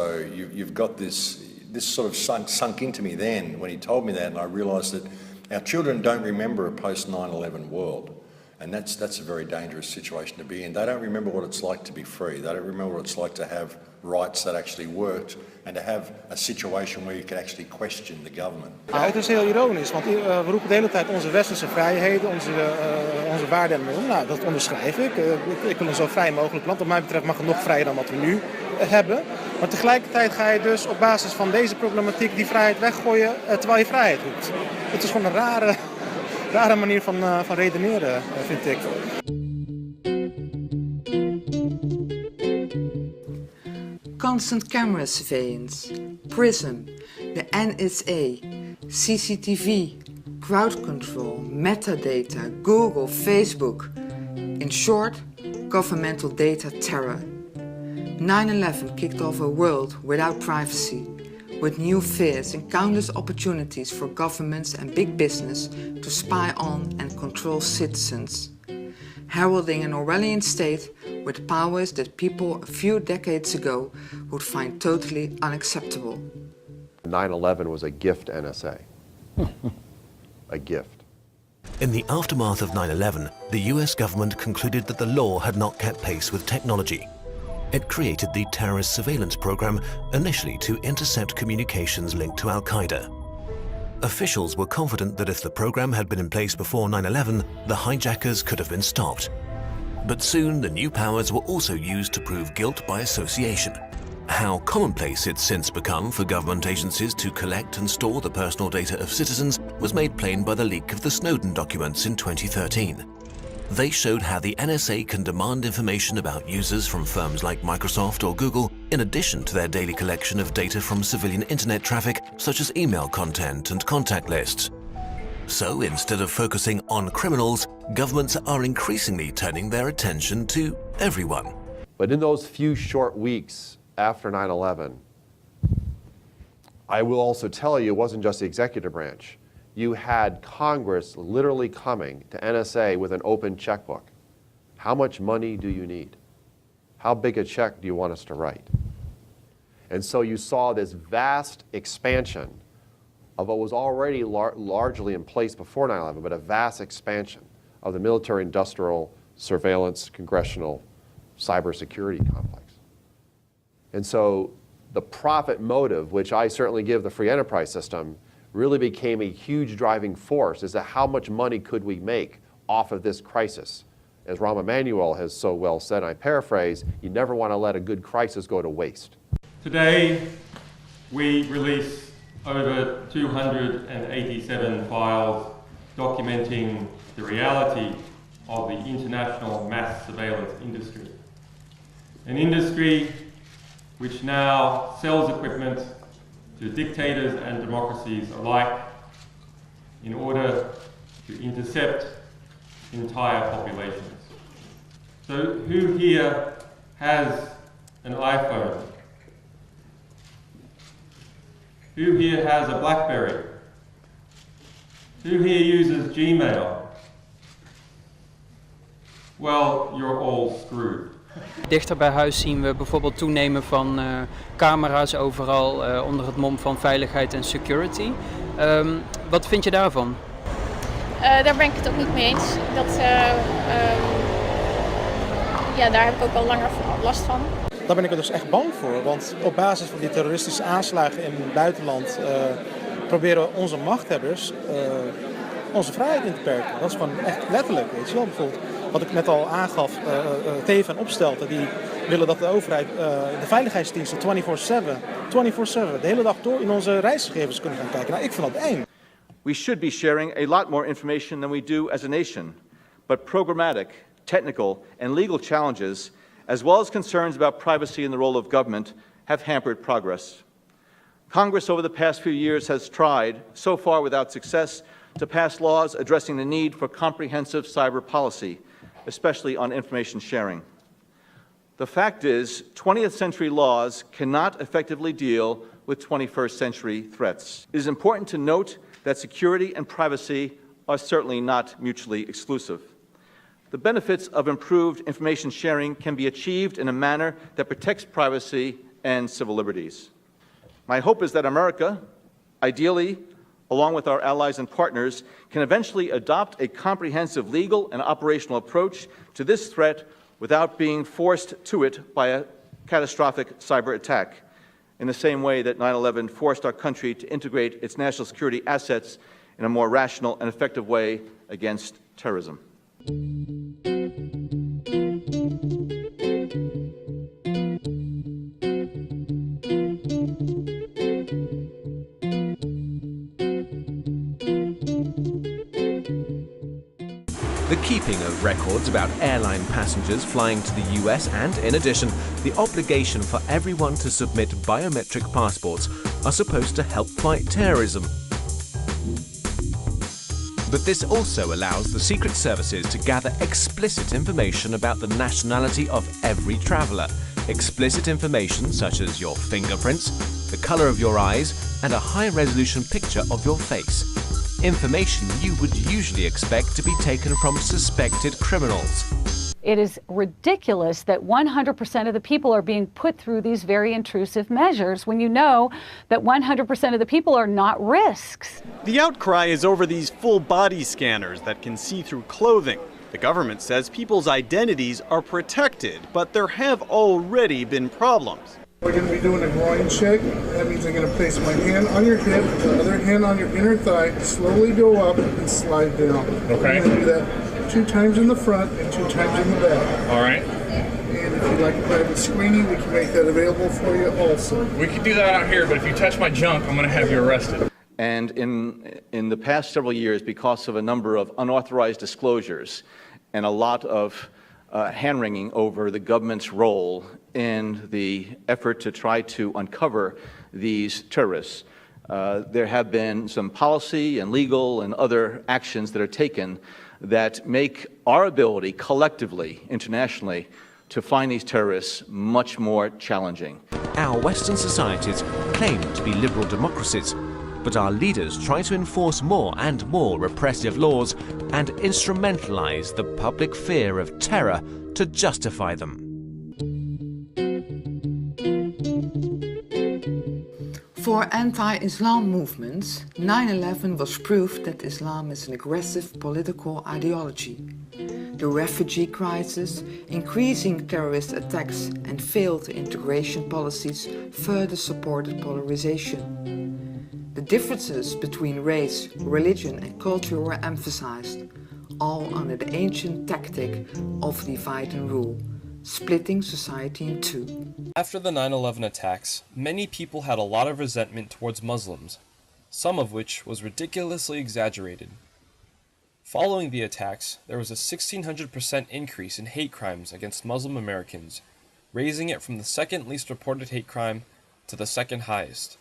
you've got this sort of sunk into me then when he told me that, and I realised that our children don't remember a post-9/11 world. And that's a very dangerous situation to be in. They don't remember what it's like to be free. They don't remember what it's like to have rights that actually worked and to have a situation where you can actually question the government. Ja, het is heel ironisch, want we roepen de hele tijd onze westerse vrijheden, onze waarden en normen. Nou, dat onderschrijf ik. Ik wil een zo vrij mogelijk land. Wat mij betreft mag het nog vrijer dan wat we nu hebben. Maar tegelijkertijd ga je dus op basis van deze problematiek die vrijheid weggooien terwijl je vrijheid roept. Het is gewoon een rare manier van redeneren, vind ik. Constant camera surveillance, PRISM, the NSA, CCTV, crowd control, metadata, Google, Facebook. In short, governmental data terror. 9/11 kicked off a world without privacy, with new fears and countless opportunities for governments and big business to spy on and control citizens, heralding an Orwellian state with powers that people a few decades ago would find totally unacceptable. 9/11 was a gift, NSA. A gift. In the aftermath of 9/11, the US government concluded that the law had not kept pace with technology. It created the terrorist surveillance program, initially to intercept communications linked to Al-Qaeda. Officials were confident that if the program had been in place before 9/11, the hijackers could have been stopped. But soon the new powers were also used to prove guilt by association. How commonplace it's since become for government agencies to collect and store the personal data of citizens was made plain by the leak of the Snowden documents in 2013. They showed how the NSA can demand information about users from firms like Microsoft or Google, in addition to their daily collection of data from civilian internet traffic, such as email content and contact lists. So instead of focusing on criminals, governments are increasingly turning their attention to everyone. But in those few short weeks after 9/11, I will also tell you, it wasn't just the executive branch. You had Congress literally coming to NSA with an open checkbook. How much money do you need? How big a check do you want us to write? And so you saw this vast expansion of what was already largely in place before 9/11, but a vast expansion of the military-industrial surveillance, congressional, cybersecurity complex. And so the profit motive, which I certainly give the free enterprise system, really became a huge driving force as to how much money could we make off of this crisis. As Rahm Emanuel has so well said, and I paraphrase, you never want to let a good crisis go to waste. Today, we release over 287 files documenting the reality of the international mass surveillance industry. An industry which now sells equipment to dictators and democracies alike in order to intercept entire populations. So who here has an iPhone? Who here has a BlackBerry? Who here uses Gmail? Well, you're all screwed. Dichter bij huis zien we bijvoorbeeld toenemen van camera's overal onder het mom van veiligheid en security. Wat vind je daarvan? Daar ben ik het ook niet mee eens. Daar heb ik ook al langer last van. Daar ben ik er dus echt bang voor, want op basis van die terroristische aanslagen in het buitenland proberen onze machthebbers onze vrijheid in te perken. Dat is gewoon echt letterlijk, weet je wel. Bijvoorbeeld wat ik net al aangaf, Teven en Opstelten, die willen dat de overheid, de veiligheidsdiensten 24/7, de hele dag door in onze reisgegevens kunnen gaan kijken. Nou, ik vind dat eng. We should be sharing a lot more information than we do as a nation, but programmatic, technical, and legal challenges, as well as concerns about privacy and the role of government, have hampered progress. Congress over the past few years has tried, so far without success, to pass laws addressing the need for comprehensive cyber policy, especially on information sharing. The fact is, 20th century laws cannot effectively deal with 21st century threats. It is important to note that security and privacy are certainly not mutually exclusive. The benefits of improved information sharing can be achieved in a manner that protects privacy and civil liberties. My hope is that America, ideally, along with our allies and partners, can eventually adopt a comprehensive legal and operational approach to this threat without being forced to it by a catastrophic cyber attack, in the same way that 9/11 forced our country to integrate its national security assets in a more rational and effective way against terrorism. The keeping of records about airline passengers flying to the US and, in addition, the obligation for everyone to submit biometric passports are supposed to help fight terrorism. But this also allows the secret services to gather explicit information about the nationality of every traveller. Explicit information such as your fingerprints, the colour of your eyes, and a high-resolution picture of your face. Information you would usually expect to be taken from suspected criminals. It is ridiculous that 100% of the people are being put through these very intrusive measures when you know that 100% of the people are not risks. The outcry is over these full body scanners that can see through clothing. The government says people's identities are protected, but there have already been problems. We're going to be doing a groin check. That means I'm going to place my hand on your hip, the other hand on your inner thigh, slowly go up and slide down. Okay. I'm going to do that 2 times in the front and 2 times in the back. All right. And if you'd like a private screening, we can make that available for you also. We can do that out here, but if you touch my junk, I'm going to have you arrested. And in the past several years, because of a number of unauthorized disclosures and a lot of hand-wringing over the government's role in the effort to try to uncover these terrorists, there have been some policy and legal and other actions that are taken that make our ability collectively, internationally, to find these terrorists much more challenging. Our Western societies claim to be liberal democracies, but our leaders try to enforce more and more repressive laws and instrumentalize the public fear of terror to justify them. For anti-Islam movements, 9/11 was proof that Islam is an aggressive political ideology. The refugee crisis, increasing terrorist attacks and failed integration policies further supported polarization. The differences between race, religion and culture were emphasized, all under the ancient tactic of divide and rule, splitting society in two. After the 9/11 attacks, many people had a lot of resentment towards Muslims, some of which was ridiculously exaggerated. Following the attacks, there was a 1,600% increase in hate crimes against Muslim Americans, raising it from the second least reported hate crime to the second highest.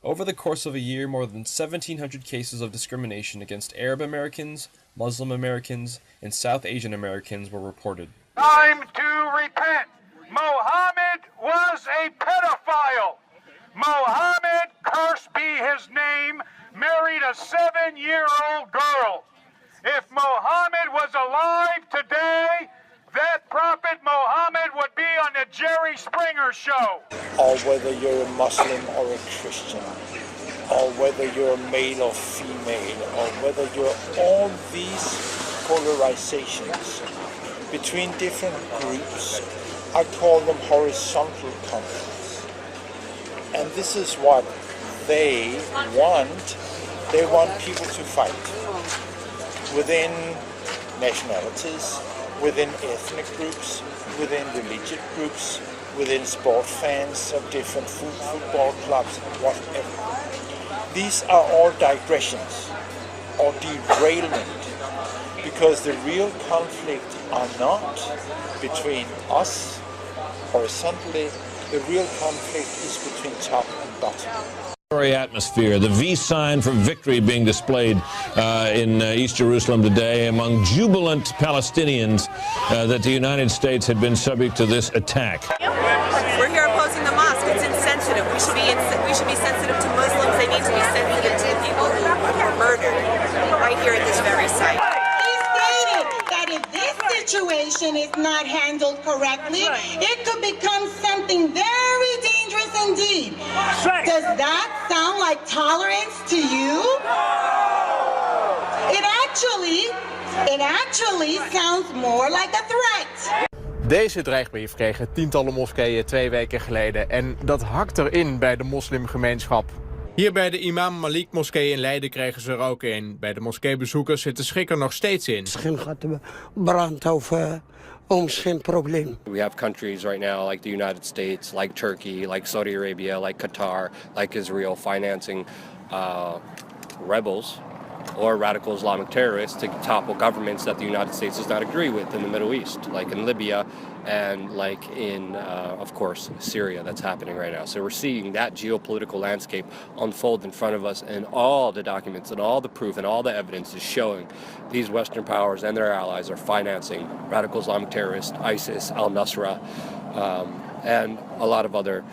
Over the course of a year, more than 1,700 cases of discrimination against Arab Americans, Muslim Americans, and South Asian Americans were reported. Time to repent. Mohammed was a pedophile. Mohammed, cursed be his name, married a 7-year-old girl. If Mohammed was alive today, that prophet Mohammed would be on the Jerry Springer show. Or whether you're a Muslim or a Christian, or whether you're male or female, or whether you're all these polarizations between different groups, I call them horizontal conflicts. And this is what they want. They want people to fight within nationalities, within ethnic groups, within religious groups, within sport fans of different football clubs, whatever. These are all digressions or derailment, because the real conflict are not between us horizontally, the real conflict is between top and bottom. Atmosphere, the V sign for victory being displayed in East Jerusalem today among jubilant Palestinians that the United States had been subject to this attack. We're here opposing the mosque. It's insensitive. We should be sensitive to Muslims. They need to be sensitive to the people who were murdered right here at this very site. He stated that if this situation is not handled correctly, it could become something very dangerous indeed. Does that sound like tolerance to you? It actually sounds more like a threat. Deze dreigbrief kregen tientallen moskeeën 2 weken geleden en dat hakt erin bij de moslimgemeenschap. Hier bij de Imam Malik moskee in Leiden kregen ze er ook in. Bij de moskeebezoekers zit de schrik er nog steeds in. Misschien gaat de brand ons geen probleem. We have countries right now like the United States, like Turkey, like Saudi Arabia, like Qatar, like Israel financing rebels or radical Islamic terrorists to topple governments that the United States does not agree with in the Middle East, like in Libya and like in, of course, Syria that's happening right now. So we're seeing that geopolitical landscape unfold in front of us, and all the documents and all the proof and all the evidence is showing these Western powers and their allies are financing radical Islamic terrorists, ISIS, al-Nusra, and a lot of other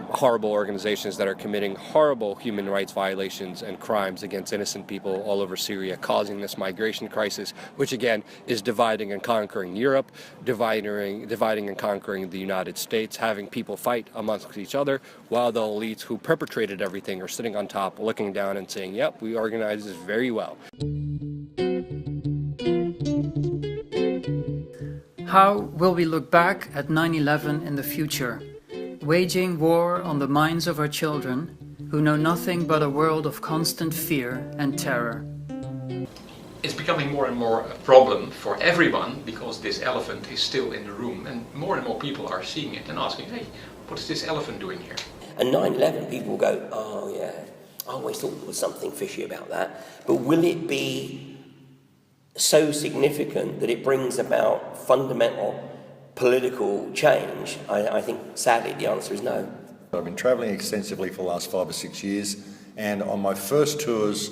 horrible organizations that are committing horrible human rights violations and crimes against innocent people all over Syria, causing this migration crisis, which again is dividing and conquering Europe, dividing and conquering the United States, having people fight amongst each other, while the elites who perpetrated everything are sitting on top, looking down and saying, yep, we organized this very well. How will we look back at 9/11 in the future? Waging war on the minds of our children, who know nothing but a world of constant fear and terror. It's becoming more and more a problem for everyone because this elephant is still in the room, and more people are seeing it and asking, hey, what is this elephant doing here? And 9/11, people will go, oh yeah, I always thought there was something fishy about that. But will it be so significant that it brings about fundamental political change? I think, sadly, the answer is no. I've been travelling extensively for the last 5 or 6 years, and on my first tours,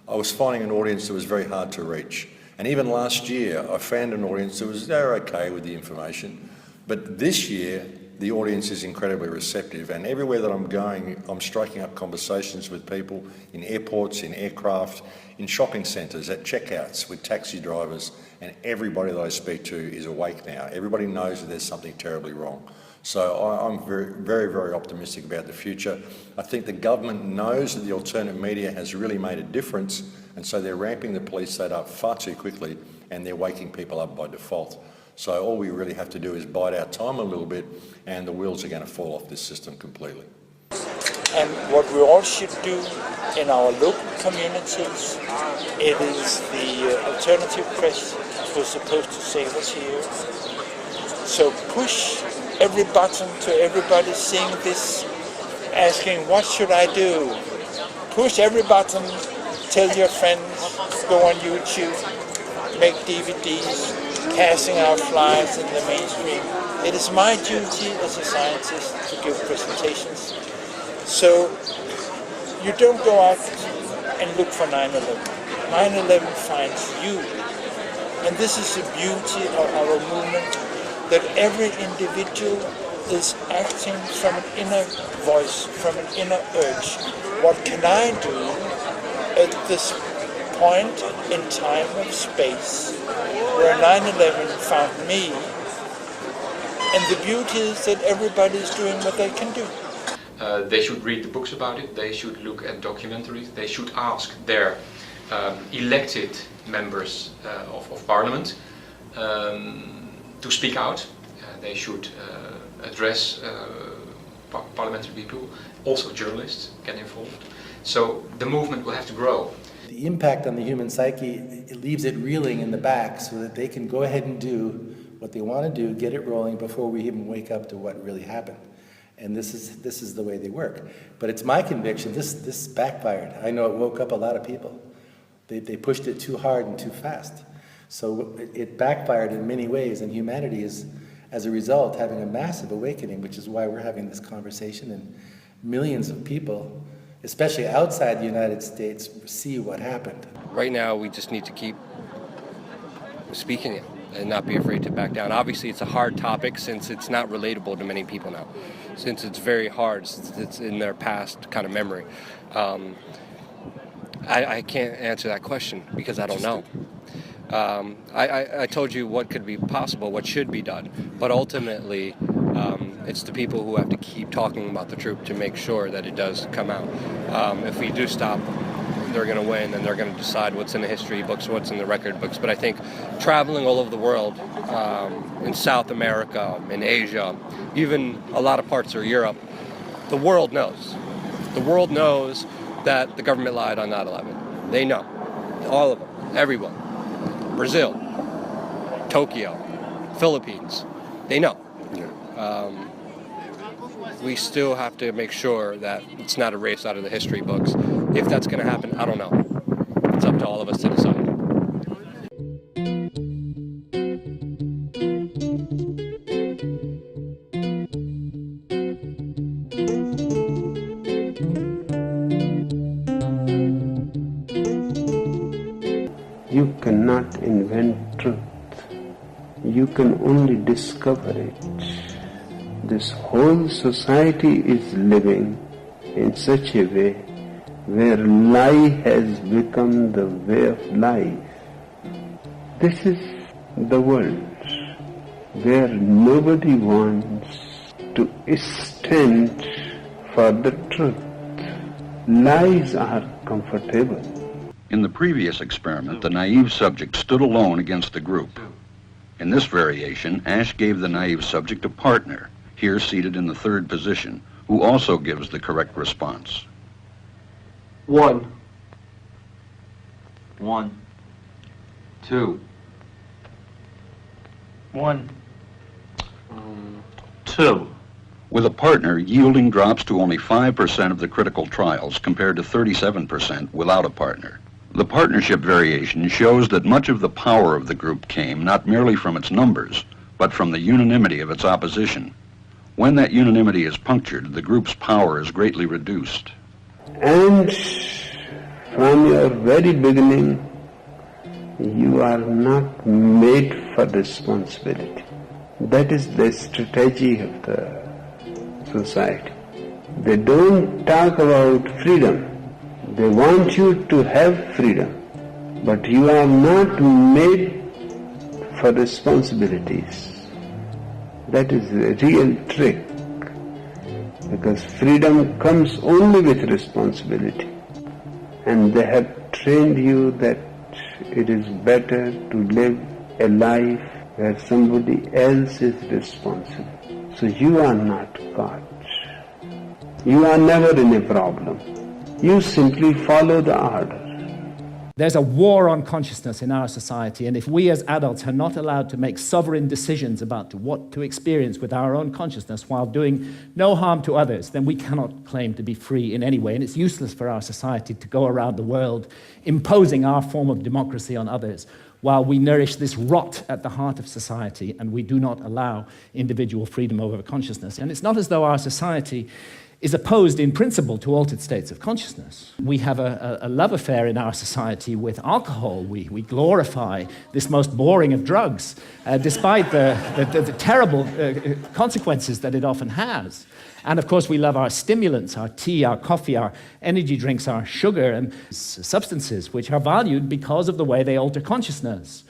I was finding an audience that was very hard to reach. And even last year, I found an audience that was, they're okay with the information. But this year, the audience is incredibly receptive, and everywhere that I'm going, I'm striking up conversations with people in airports, in aircraft, in shopping centres, at checkouts, with taxi drivers, and everybody that I speak to is awake now. Everybody knows that there's something terribly wrong. So I'm very, very optimistic about the future. I think the government knows that the alternate media has really made a difference, and so they're ramping the police state up far too quickly, and they're waking people up by default. So all we really have to do is bide our time a little bit, and the wheels are going to fall off this system completely. And what we all should do in our local communities, it is the alternative press who's supposed to save us here. So push every button to everybody seeing this, asking, what should I do? Push every button, tell your friends, go on YouTube, make DVDs, passing out flyers in the mainstream. It is my duty as a scientist to give presentations. So you don't go out and look for 9/11. 9/11 finds you. And this is the beauty of our movement, that every individual is acting from an inner voice, from an inner urge. What can I do at this point in time and space where 9/11 found me? And the beauty is that everybody is doing what they can do. They should read the books about it, they should look at documentaries, they should ask their elected members of parliament to speak out. They should address parliamentary people, also journalists get involved. So the movement will have to grow. The impact on the human psyche, it leaves it reeling in the back so that they can go ahead and do what they want to do, get it rolling before we even wake up to what really happened. And this is the way they work. But it's my conviction, this backfired. I know it woke up a lot of people. They pushed it too hard and too fast. So it backfired in many ways, and humanity is, as a result, having a massive awakening, which is why we're having this conversation, and millions of people, especially outside the United States, see what happened. Right now, we just need to keep speaking it and not be afraid to back down. Obviously, it's a hard topic since it's not relatable to many people now, since it's very hard, since it's in their past kind of memory. I can't answer that question because I don't know. I told you what could be possible, what should be done, but ultimately it's the people who have to keep talking about the truth to make sure that it does come out. If we do stop, they're going to win, and they're going to decide what's in the history books, what's in the record books. But I think traveling all over the world, in South America, in Asia, even a lot of parts of Europe, the world knows. The world knows that the government lied on 9/11. They know. All of them. Everyone. Brazil, Tokyo, Philippines, they know. We still have to make sure that it's not erased out of the history books. If that's going to happen, I don't know. It's up to all of us to decide. You cannot invent truth. You can only discover it. this whole society is living in such a way where lie has become the way of life. This is the world where nobody wants to stand for the truth. Lies are comfortable. In the previous experiment, the naive subject stood alone against the group. In this variation, Ash gave the naive subject a partner, here seated in the third position, who also gives the correct response. 1. 1. 2. 1. 2. With a partner, yielding drops to only 5% of the critical trials compared to 37% without a partner. The partnership variation shows that much of the power of the group came not merely from its numbers, but from the unanimity of its opposition. When that unanimity is punctured, the group's power is greatly reduced. And from your very beginning, you are not made for responsibility. That is the strategy of the society. They don't talk about freedom. They want you to have freedom, but you are not made for responsibilities. That is the real trick, because freedom comes only with responsibility, and they have trained you that it is better to live a life where somebody else is responsible. So you are not caught. You are never in a problem. You simply follow the order. There's a war on consciousness in our society, and if we as adults are not allowed to make sovereign decisions about what to experience with our own consciousness while doing no harm to others, then we cannot claim to be free in any way, and it's useless for our society to go around the world imposing our form of democracy on others while we nourish this rot at the heart of society and we do not allow individual freedom over consciousness. And it's not as though our society is opposed in principle to altered states of consciousness. We have a love affair in our society with alcohol. We glorify this most boring of drugs, despite the terrible consequences that it often has. And of course we love our stimulants, our tea, our coffee, our energy drinks, our sugar and substances, which are valued because of the way they alter consciousness.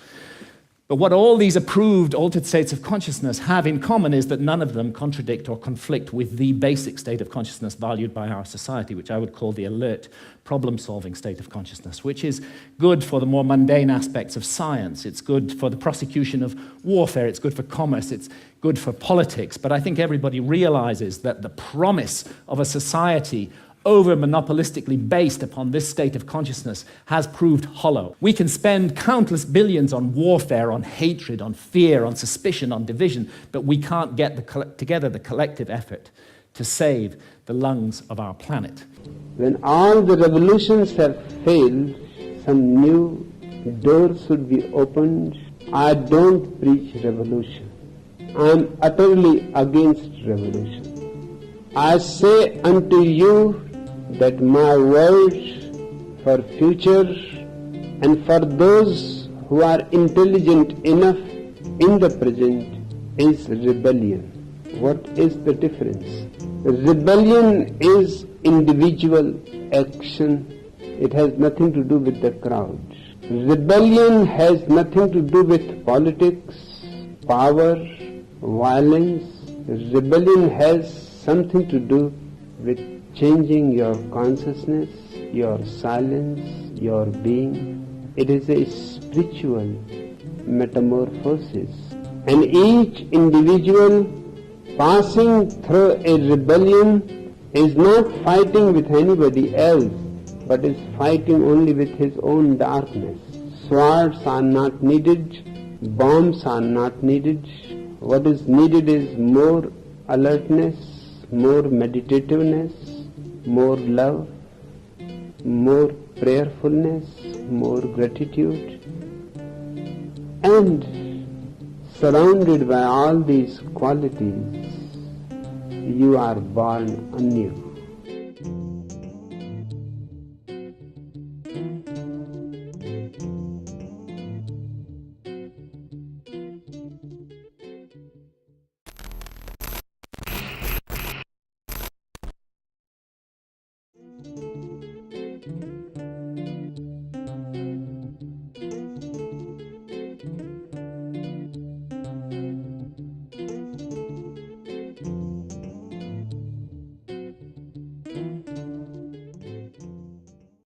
But what all these approved altered states of consciousness have in common is that none of them contradict or conflict with the basic state of consciousness valued by our society, which I would call the alert, problem-solving state of consciousness, which is good for the more mundane aspects of science. It's good for the prosecution of warfare. It's good for commerce. It's good for politics. But I think everybody realizes that the promise of a society over-monopolistically based upon this state of consciousness has proved hollow. We can spend countless billions on warfare, on hatred, on fear, on suspicion, on division, but we can't get together the collective effort to save the lungs of our planet. When all the revolutions have failed, some new doors should be opened. I don't preach revolution. I am utterly against revolution. I say unto you that my words for future and for those who are intelligent enough in the present is rebellion. What is the difference? Rebellion is individual action. It has nothing to do with the crowd. Rebellion has nothing to do with politics, power, violence. Rebellion has something to do with changing your consciousness, your silence, your being. It is a spiritual metamorphosis. And each individual passing through a rebellion is not fighting with anybody else, but is fighting only with his own darkness. Swords are not needed, bombs are not needed. What is needed is more alertness, more meditativeness, more love, more prayerfulness, more gratitude. And surrounded by all these qualities, you are born anew.